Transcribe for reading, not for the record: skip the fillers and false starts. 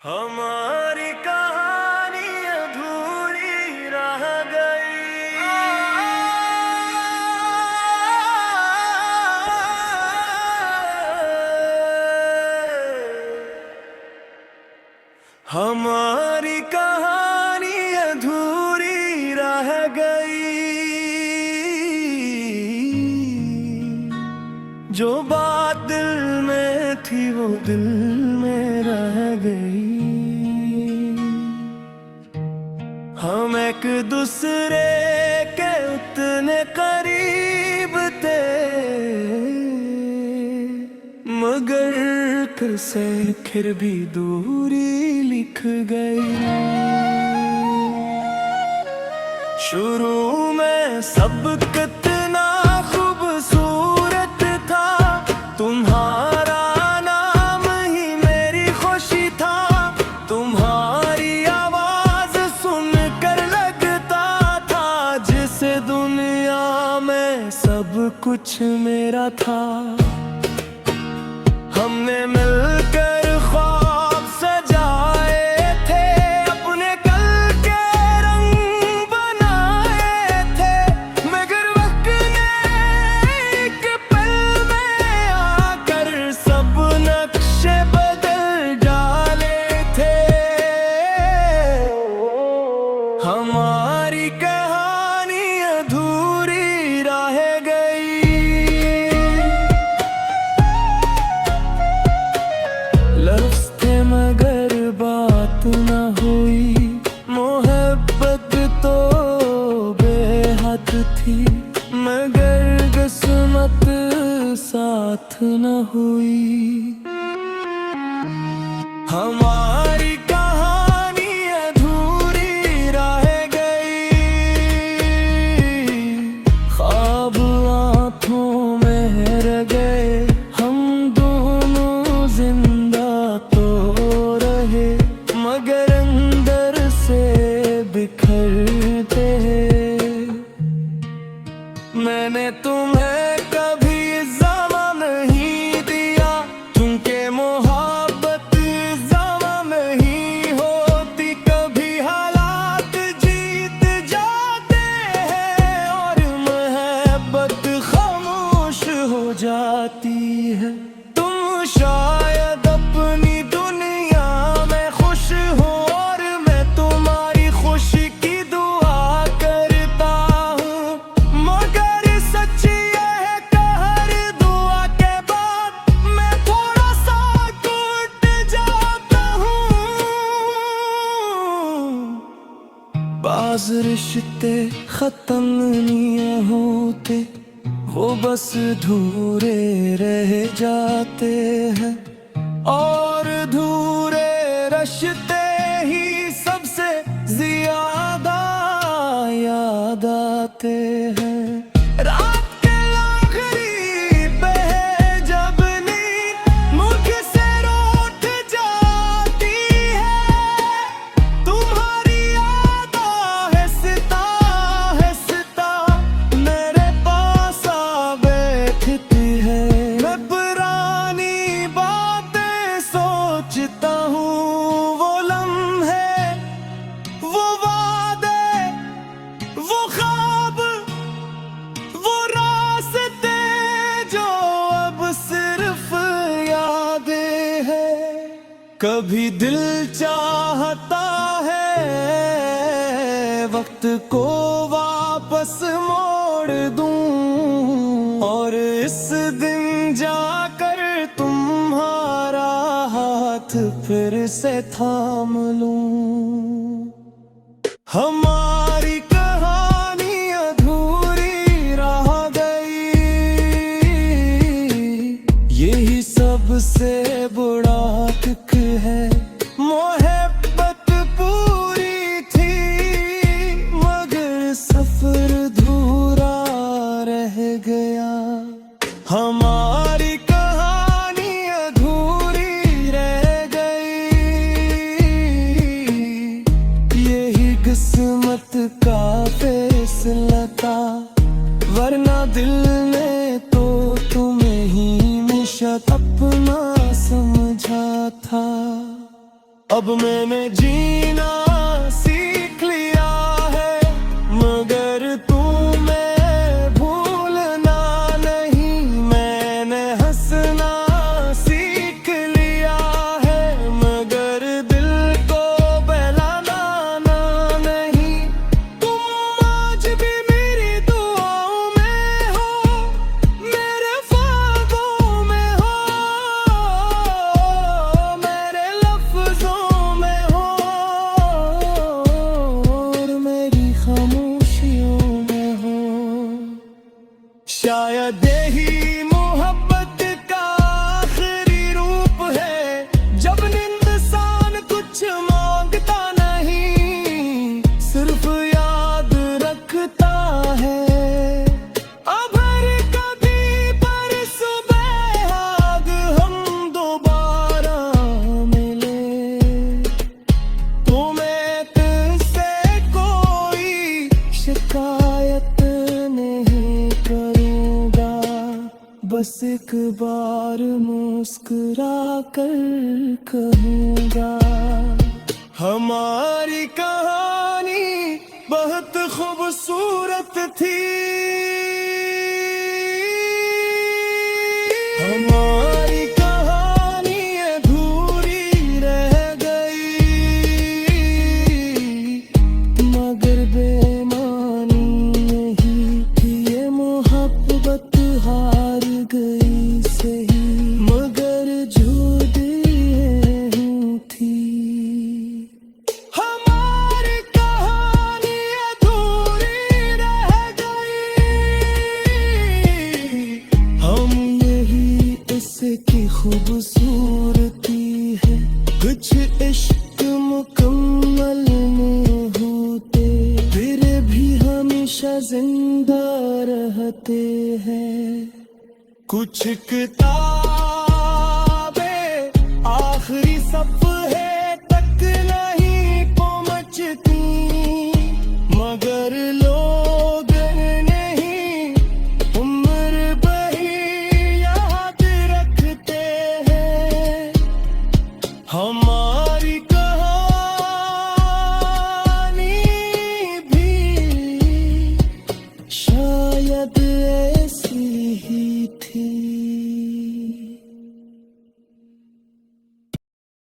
हमारी कहानी अधूरी रह गई। हमारी कहानी अधूरी रह गई। जो बात दिल में थी वो दिल में रह गई। हम एक दूसरे के उतने करीब थे, मगर फिर भी दूरी लिख गई। शुरू में सब कितना खूबसूरत था, तुम्हारा नाम ही मेरी खुशी था। तुम्हारी आवाज सुनकर लगता था जिस दुनिया में सब कुछ मेरा था। हमने मिलकर ख्वाब सजाए थे, अपने कल के रंग बनाए थे, मगर वक्त ने एक पल में आकर सब नक्शे बदल डाले थे। हमारी कहानी अधूरी रह गई। लफ्ज़ थे मगर बात न हुई, मोहब्बत तो बेहद थी, मगर किस्मत साथ न हुई। हमारी कहानी अधूरी रह गई। ख्वाब आँखों में रह गए, हम दोनों जिंदा तो रहे, मगर अंदर से बिखरते हैं। मैंने तुम्हें कभी ज़मा नहीं दिया, क्योंकि मोहब्बत ज़मा नहीं होती। कभी हालात जीत जाते हैं और मोहब्बत खामोश हो जाती है। तुम शायद अपनी दुनिया में खुश हो और मैं तुम्हारी खुशी की दुआ करता हूँ, मगर सच ये है कि हर दुआ के बाद मैं थोड़ा सा टूट जाता हूँ। बाज़ रिश्ते खत्म नहीं होते, वो बस अधूरे रह जाते हैं, और अधूरे रिश्ते ही सबसे ज्यादा याद आते हैं। रात के आखिरी पहर जब नींद मुझ से रूठ जाती है, तुम्हारी याद आहिस्ता आहिस्ता मेरे पास आ बैठती है। मैं पुरानी बातें सोचता हूँ, वो लम्हे, वो वादे, वो ख्वाब, वो रास्ते जो अब सिर्फ यादें हैं। कभी दिल चाहता है वक्त को वापस मोड़ दूं, और इस दिन जाकर तुम्हारा हाथ फिर से थाम लूं। हमारी कहानी अधूरी रह गई। यही सबसे बड़ा दुख है, मोहब्बत पूरी थी, मगर सफर अधूरा रह गया। हमारी कहानी अधूरी रह गई। यही किस्मत अब मैंने जीना सीख लिया है, मगर तुम्हें भूलना नहीं। मैंने हंसना सीख लिया है, मगर दिल को बहलाना नहीं। तुम आज भी मेरी दुआओं में हो, मेरे ख्वाबों में हो, मेरे लफ्जों में हो, और मेरी खामोशियों में हो। शायद यही मोहब्बत का आखिरी रूप है, जब इंसान कुछ मांगता नहीं, सिर्फ याद रखता है। अगर कभी पर सुबह आग हम दोबारा मिले, तो मैं तुझसे कोई शिकायत नहीं करूँगा। बस एक बार मुस्कुरा कर कहूँगा, हमारी कहानी बहुत खूबसूरत थी। हमारी कहानी अधूरी रह गई, मगर बेईमानी नहीं थी, ये मोहब्बत हार गई सही, मगर झूठ ये थी। हमारी कहानी अधूरी रह गई, हम यही इसकी खूबसूरती है। कुछ इश्क मुकम्मल नहीं होते, फिर भी हमेशा जिंदा रहते हैं। कुछ किताबें आखिरी सफर